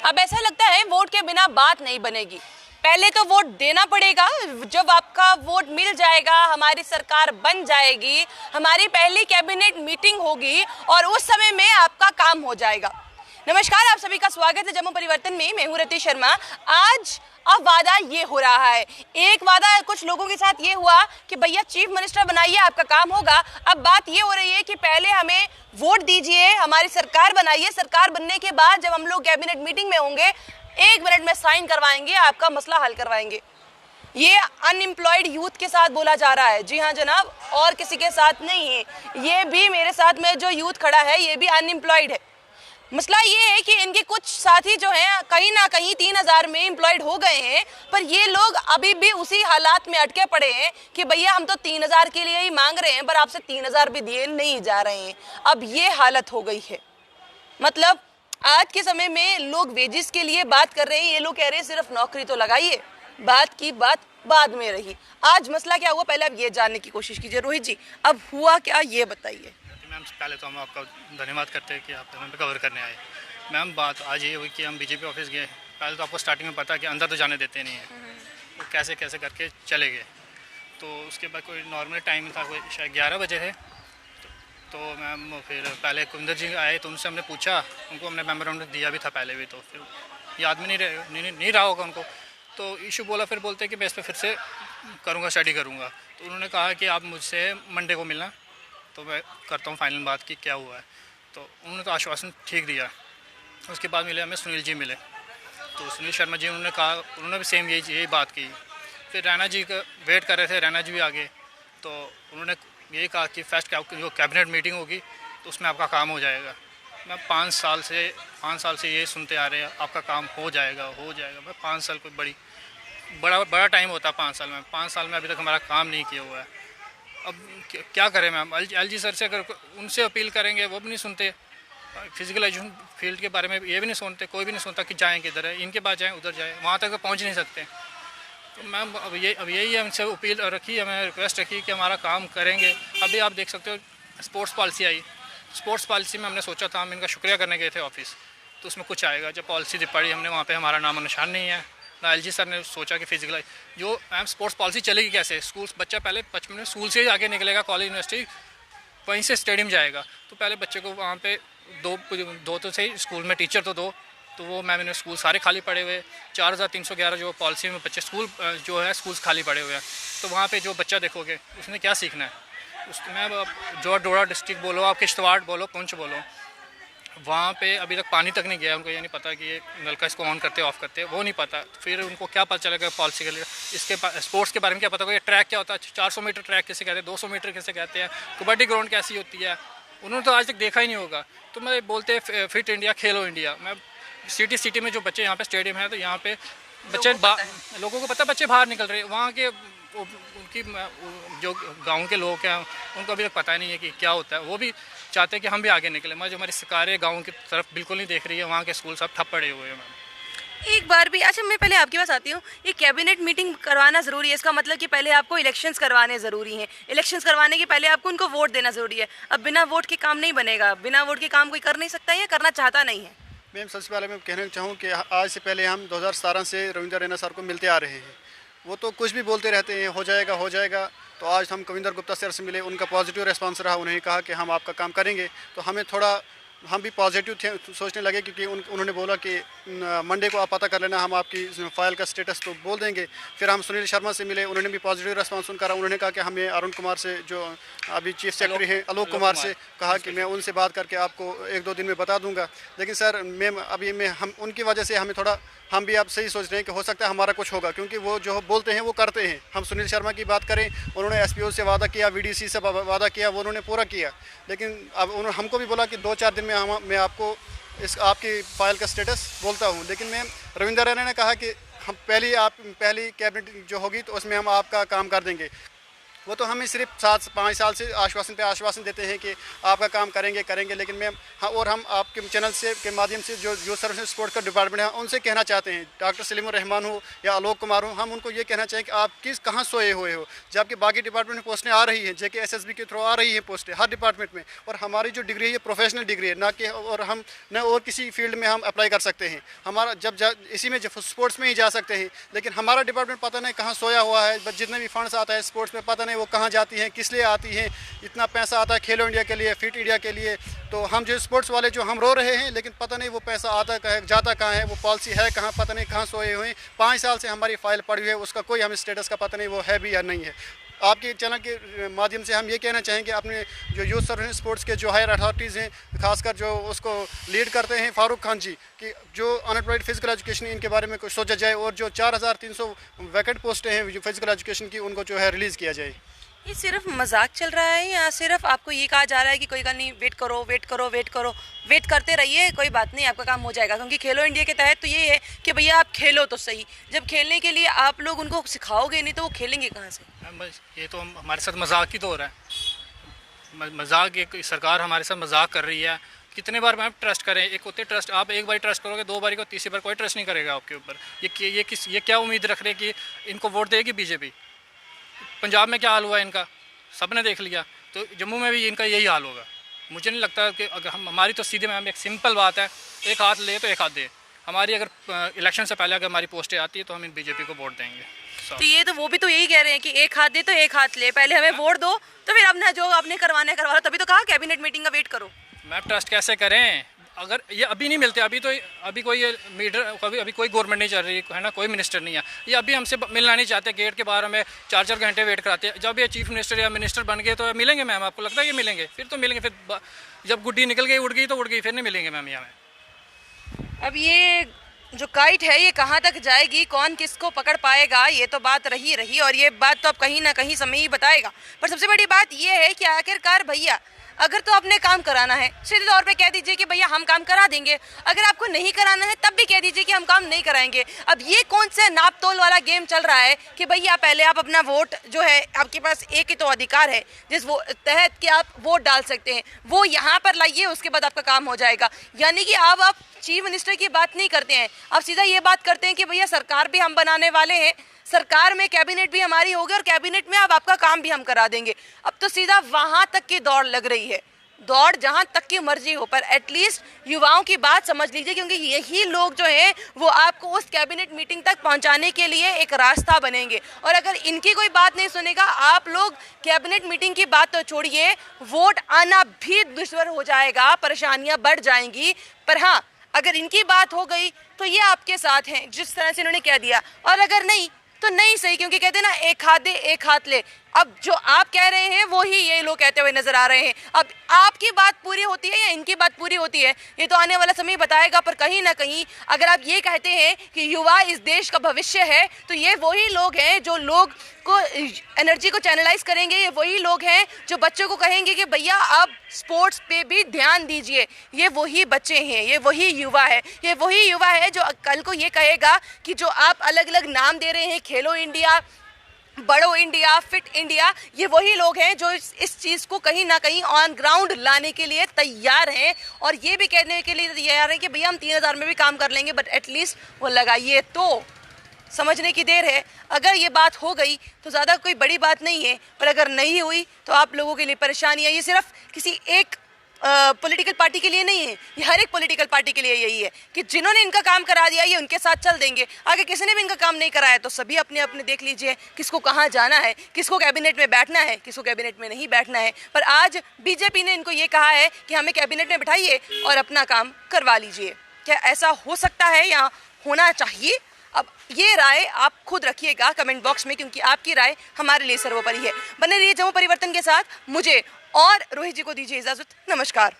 अब ऐसा लगता है वोट के बिना बात नहीं बनेगी। पहले तो वोट देना पड़ेगा, जब आपका वोट मिल जाएगा हमारी सरकार बन जाएगी, हमारी पहली कैबिनेट मीटिंग होगी और उस समय में आपका काम हो जाएगा। नमस्कार, आप सभी का स्वागत है जम्मू परिवर्तन में। मैं हूं रति शर्मा। आज अब वादा ये हो रहा है, एक वादा कुछ लोगों के साथ ये हुआ कि भैया चीफ मिनिस्टर बनाइए आपका काम होगा। अब बात ये हो रही है कि पहले हमें वोट दीजिए, हमारी सरकार बनाइए, सरकार बनने के बाद जब हम लोग कैबिनेट मीटिंग में होंगे 1 मिनट में साइन करवाएंगे, आपका मसला हल करवाएंगे। ये अनएम्प्लॉयड यूथ के साथ बोला जा रहा है। जी हाँ जनाब, और किसी के साथ नहीं है। ये भी मेरे साथ में जो यूथ खड़ा है ये भी अनएम्प्लॉयड है। मसला ये है कि इनके कुछ साथी जो हैं कहीं ना कहीं 3000 में एम्प्लॉयड हो गए हैं, पर ये लोग अभी भी उसी हालात में अटके पड़े हैं कि भैया हम तो 3000 के लिए ही मांग रहे हैं, पर आपसे 3000 भी दिए नहीं जा रहे हैं। अब ये हालत हो गई है। मतलब आज के समय में लोग वेजिस के लिए बात कर रहे हैं, ये लोग कह रहे हैं सिर्फ नौकरी तो लगाइए, बात की बात बाद में रही। आज मसला क्या हुआ पहले अब ये जानने की कोशिश कीजिए। रोहित जी, अब हुआ क्या ये बताइए। मैम पहले तो हम आपका धन्यवाद करते हैं कि आप हमें कवर करने आए। मैम बात आज ये हुई कि हम बीजेपी ऑफिस गए। पहले तो आपको स्टार्टिंग में पता कि अंदर तो जाने देते नहीं हैं, तो कैसे कैसे करके चले गए। तो उसके बाद कोई नॉर्मल टाइम था, कोई शायद 11 बजे थे। तो मैम फिर पहले कुंदर जी आए तो उनसे हमने पूछा, उनको हमने मेमोरेंडम दिया भी था पहले भी, तो फिर याद में नहीं रहा होगा उनको। तो इशू बोला, फिर बोलते कि मैं इस पर फिर से करूँगा, स्टडी करूँगा। तो उन्होंने कहा कि आप मुझसे मंडे को मिलना, तो मैं करता हूँ फाइनल बात की क्या हुआ है। तो उन्होंने तो आश्वासन ठीक दिया। उसके बाद मिले हमें सुनील जी मिले, तो सुनील शर्मा जी उन्होंने कहा, उन्होंने भी सेम यही बात की। फिर रैना जी का वेट कर रहे थे, रैना जी भी आ गए, तो उन्होंने यही कहा कि फर्स्ट जो कैबिनेट मीटिंग होगी तो उसमें आपका काम हो जाएगा। मैं 5 साल से यही सुनते आ रहे हैं, आपका काम हो जाएगा। मैं 5 साल कोई बड़ा टाइम होता है 5 साल में। 5 साल में अभी तक हमारा काम नहीं किया हुआ है। अब क्या करें मैम, एलजी सर से अगर उनसे अपील करेंगे वो भी नहीं सुनते। फिजिकल एजुकेशन फील्ड के बारे में ये भी नहीं सुनते, कोई भी नहीं सुनता कि जाएँ किधर है, इनके पास जाएँ उधर जाएँ, वहाँ तक तो पहुँच नहीं सकते। तो मैम अब यही हमसे अपील रखी, हमें रिक्वेस्ट रखी कि हमारा काम करेंगे। अभी आप देख सकते हो स्पोर्ट्स पॉलिसी आई। स्पोर्ट्स पॉलिसी में हमने सोचा था, हम इनका शुक्रिया करने गए थे ऑफिस, तो उसमें कुछ आएगा। जब पॉलिसी पढ़ी हमने, वहाँ पे हमारा नाम निशान नहीं है। ना एलजी सर ने सोचा कि फिजिकल जो मैम स्पोर्ट्स पॉलिसी चलेगी कैसे। स्कूल्स बच्चा पहले बचपन में स्कूल से ही आगे निकलेगा, कॉलेज यूनिवर्सिटी वहीं से स्टेडियम जाएगा। तो पहले बच्चे को वहाँ पे दो तो सही स्कूल में टीचर तो दो, तो वो मैम इन्हें स्कूल सारे खाली पड़े हुए। 4311 जो पॉलिसी में बच्चे स्कूल जो है स्कूल्स खाली पड़े हुए हैं। तो वहाँ पे जो बच्चा देखोगे उसने क्या सीखना है। उसमें जो डोडा डिस्ट्रिक्ट बोलो, आप किश्तवाड़ बोलो, पुंछ बोलो, वहाँ पे अभी तक पानी तक नहीं गया। उनको ये नहीं पता कि ये नलका इसको ऑन करते ऑफ करते, वो नहीं पता। फिर उनको क्या पता चलेगा पॉलिसी के लिए। इसके स्पोर्ट्स के बारे में क्या पता होगा, ये ट्रैक क्या होता है, 400 मीटर ट्रैक कैसे कहते हैं, 200 मीटर कैसे कहते हैं, कबड्डी ग्राउंड कैसी होती है, उन्होंने तो आज तक देखा ही नहीं होगा। तो मैं बोलते हैं फिट इंडिया खेलो इंडिया। मैं सिटी में जो बच्चे यहाँ पे स्टेडियम है, तो यहाँ पे बच्चे लोगों को पता, बच्चे बाहर निकल रहे हैं। वहाँ के उनकी जो गाँव के लोग हैं उनको अभी तक पता नहीं है कि क्या होता है। वो भी चाहते हैं कि हम भी आगे निकले। मैं जो हमारी सरकारें गाँव की तरफ बिल्कुल नहीं देख रही है, वहाँ के स्कूल सब ठप पड़े हुए हैं। एक बार भी अच्छा, मैं पहले आपके पास आती हूँ। ये कैबिनेट मीटिंग करवाना ज़रूरी है, इसका मतलब कि पहले आपको इलेक्शंस करवाने ज़रूरी हैं। इलेक्शंस करवाने के पहले आपको उनको वोट देना ज़रूरी है। अब बिना वोट के काम नहीं बनेगा, बिना वोट के काम कोई कर नहीं सकता है या करना चाहता नहीं है। मैम सबसे पहले मैं कहना चाहूँ कि आज से पहले हम 2017 से रविंदर रैना सर को मिलते आ रहे हैं। वो तो कुछ भी बोलते रहते हैं, हो जाएगा। तो आज हम कविंदर गुप्ता सर से मिले, उनका पॉजिटिव रिस्पांस रहा। उन्होंने कहा कि हम आपका काम करेंगे। तो हमें थोड़ा हम भी पॉजिटिव थे, सोचने लगे, क्योंकि उन्होंने बोला कि मंडे को आप पता कर लेना, हम आपकी फाइल का स्टेटस तो बोल देंगे। फिर हम सुनील शर्मा से मिले, उन्होंने भी पॉजिटिव रिस्पांस करा। उन्होंने कहा कि हमें अरुण कुमार से, जो अभी चीफ सेक्रेटरी हैं, आलोक कुमार से कहा कि मैं उनसे बात करके आपको 1-2 दिन में बता दूंगा। लेकिन सर मैम अभी हम उनकी वजह से हम भी आप सही सोच रहे हैं कि हो सकता है हमारा कुछ होगा, क्योंकि वो जो बोलते हैं वो करते हैं। हम सुनील शर्मा की बात करें, उन्होंने एसपीओ से वादा किया, वीडीसी से वादा किया, वो उन्होंने पूरा किया। लेकिन अब उन्होंने हमको भी बोला कि 2-4 दिन में मैं आपको आपकी फ़ाइल का स्टेटस बोलता हूँ। लेकिन मैम रविंदर रैना ने कहा कि हम पहली कैबिनेट जो होगी तो उसमें हम आपका काम कर देंगे। वो तो हमें सिर्फ 7-5 साल से आश्वासन पे आश्वासन देते हैं कि आपका काम करेंगे, लेकिन मैम हाँ, और हम आपके चैनल से के माध्यम से जो सर्विस स्पोर्ट का डिपार्टमेंट है उनसे कहना चाहते हैं, डॉक्टर सलीमुर रहमान हो या आलोक कुमार हो, हम उनको ये कहना चाहिए कि आप कहाँ सोए हुए हो, जबकि बाकी डिपार्टमेंट में पोस्टें आ रही हैं, JKSSB के थ्रू आ रही है पोस्टें हर डिपार्टमेंट में, और हमारी जो डिग्री है ये प्रोफेशनल डिग्री है, ना कि और हम न और किसी फील्ड में हम अप्लाई कर सकते हैं। हमारा इसी में स्पोर्ट्स में ही जा सकते हैं, लेकिन हमारा डिपार्टमेंट पता नहीं कहाँ सोया हुआ है। जितने भी फंड्स आता है स्पोर्ट्स में पता नहीं वो कहाँ जाती हैं, किस लिए आती हैं। इतना पैसा आता है खेलो इंडिया के लिए, फिट इंडिया के लिए, तो हम जो स्पोर्ट्स वाले जो हम रो रहे हैं, लेकिन पता नहीं वो पैसा आता है जाता कहाँ है, वो पॉलिसी है कहाँ, पता नहीं कहाँ सोए हुए हैं। 5 साल से हमारी फाइल पड़ी हुई है, उसका कोई हमें स्टेटस का पता नहीं वो है भी या नहीं है। आपके चैनल के माध्यम से हम ये कहना चाहेंगे अपने जो यूथ सर्विस स्पोर्ट्स के जो हायर अथॉरिटीज़ हैं, खासकर जो उसको लीड करते हैं फारूक खान जी, कि जो अनएम्प्लॉयड फिजिकल एजुकेशन इनके बारे में कुछ सोचा जाए, और जो 4300 वैकेंट पोस्टें हैं जो फिजिकल एजुकेशन की, उनको जो है रिलीज़ किया जाए। ये सिर्फ मजाक चल रहा है या सिर्फ आपको ये कहा जा रहा है कि कोई गल नहीं, वेट करो, वेट करते रहिए, कोई बात नहीं, आपका काम हो जाएगा? क्योंकि खेलो इंडिया के तहत तो ये है कि भैया आप खेलो तो सही, जब खेलने के लिए आप लोग उनको सिखाओगे नहीं तो वो खेलेंगे कहाँ से? बस ये तो हमारे साथ मजाक ही तो हो रहा है, मजाक, एक सरकार हमारे साथ मजाक कर रही है। कितने बार मैम ट्रस्ट करें? एक होते ट्रस्ट, आप एक बार ट्रस्ट करोगे, 2 बारी को, तीसरी बार कोई ट्रस्ट नहीं करेगा आपके ऊपर। ये क्या उम्मीद रख रहे कि इनको वोट देगी बीजेपी? पंजाब में क्या हाल हुआ इनका सब ने देख लिया, तो जम्मू में भी इनका यही हाल होगा। मुझे नहीं लगता कि अगर हमारी तो सीधे मैम एक सिंपल बात है, एक हाथ ले तो एक हाथ दे। हमारी अगर इलेक्शन से पहले अगर हमारी पोस्टें आती है तो हम इन बीजेपी को वोट देंगे। तो ये तो वो भी तो यही कह रहे हैं कि एक हाथ दे तो एक हाथ ले, पहले हमें वोट दो तो फिर अपना जो आपने करवाना है करवा लो। तभी तो कहा कैबिनेट मीटिंग का वेट करो। मैम ट्रस्ट कैसे करें अगर ये अभी नहीं मिलते? अभी कोई मीटर, अभी कोई गवर्नमेंट नहीं चल रही है ना, कोई मिनिस्टर नहीं है। ये अभी हमसे मिलना नहीं चाहते, गेट के बाहर हमें 4-4 घंटे वेट कराते हैं। जब ये चीफ मिनिस्टर या मिनिस्टर बन गए तो मिलेंगे मैम? आपको लगता है कि मिलेंगे? फिर तो मिलेंगे, फिर जब गुड्डी निकल गई, उड़ गई तो उड़ गई, फिर नहीं मिलेंगे मैम यहाँ। अब ये जो काइट है ये कहाँ तक जाएगी, कौन किसको पकड़ पाएगा, ये तो बात रही और ये बात तो अब कहीं ना कहीं समय ही बताएगा। पर सबसे बड़ी बात ये है कि आखिरकार भैया अगर तो आपने काम कराना है सीधे तौर पे कह दीजिए कि भैया हम काम करा देंगे, अगर आपको नहीं कराना है तब भी कह दीजिए कि हम काम नहीं कराएंगे। अब ये कौन सा नाप तोल वाला गेम चल रहा है कि भैया पहले आप अपना वोट जो है, आपके पास एक ही तो अधिकार है जिस वो तहत कि आप वोट डाल सकते हैं, वो यहाँ पर लाइए, उसके बाद आपका काम हो जाएगा। यानी कि अब आप चीफ मिनिस्टर की बात नहीं करते हैं, आप सीधा ये बात करते हैं कि भैया सरकार भी हम बनाने वाले हैं, सरकार में कैबिनेट भी हमारी होगी और कैबिनेट में अब आपका काम भी हम करा देंगे। अब तो सीधा वहां तक की दौड़ लग रही है, दौड़ जहां तक की मर्जी हो, पर एटलीस्ट युवाओं की बात समझ लीजिए, क्योंकि यही लोग जो हैं वो आपको उस कैबिनेट मीटिंग तक पहुंचाने के लिए एक रास्ता बनेंगे। और अगर इनकी कोई बात नहीं सुनेगा, आप लोग कैबिनेट मीटिंग की बात तो छोड़िए, वोट आना भी दुश्वार हो जाएगा, परेशानियां बढ़ जाएंगी। पर हाँ, अगर इनकी बात हो गई तो ये आपके साथ हैं जिस तरह से इन्होंने कह दिया, और अगर नहीं तो नहीं सही, क्योंकि कहते हैं ना एक हाथ दे एक हाथ ले। अब जो आप कह रहे हैं वो ही ये लोग कहते हुए नजर आ रहे हैं। अब आपकी बात पूरी होती है या इनकी बात पूरी होती है, ये तो आने वाला समय बताएगा। पर कहीं ना कहीं अगर आप ये कहते हैं कि युवा इस देश का भविष्य है, तो ये वही लोग हैं जो लोग को एनर्जी को चैनलाइज करेंगे, ये वही लोग हैं जो बच्चों को कहेंगे कि भैया आप स्पोर्ट्स पे भी ध्यान दीजिए। ये वही बच्चे हैं, ये वही युवा है, ये वही युवा है जो कल को ये कहेगा कि जो आप अलग अलग नाम दे रहे हैं, खेलो इंडिया, बड़ो इंडिया, फिट इंडिया, ये वही लोग हैं जो इस चीज़ को कहीं ना कहीं ऑन ग्राउंड लाने के लिए तैयार हैं। और ये भी कहने के लिए तैयार हैं कि भैया हम 3000 में भी काम कर लेंगे, बट एटलीस्ट वो लगाइए। तो समझने की देर है, अगर ये बात हो गई तो ज़्यादा कोई बड़ी बात नहीं है, पर अगर नहीं हुई तो आप लोगों के लिए परेशानी है। ये सिर्फ किसी एक पॉलिटिकल पार्टी के लिए नहीं है, ये हर एक पॉलिटिकल पार्टी के लिए यही है कि जिन्होंने इनका काम करा दिया ये उनके साथ चल देंगे। आगे किसी ने भी इनका काम नहीं कराया तो सभी अपने अपने देख लीजिए किसको कहाँ जाना है, किसको कैबिनेट में बैठना है, किसको कैबिनेट में नहीं बैठना है। पर आज बीजेपी ने इनको ये कहा है कि हमें कैबिनेट में बिठाइए और अपना काम करवा लीजिए। क्या ऐसा हो सकता है या होना चाहिए? अब ये राय आप खुद रखिएगा कमेंट बॉक्स में, क्योंकि आपकी राय हमारे लिए सर्वोपरि है। बने रहिए जम्मू परिवर्तन के साथ, मुझे और रोहित जी को दीजिए इजाजत। नमस्कार।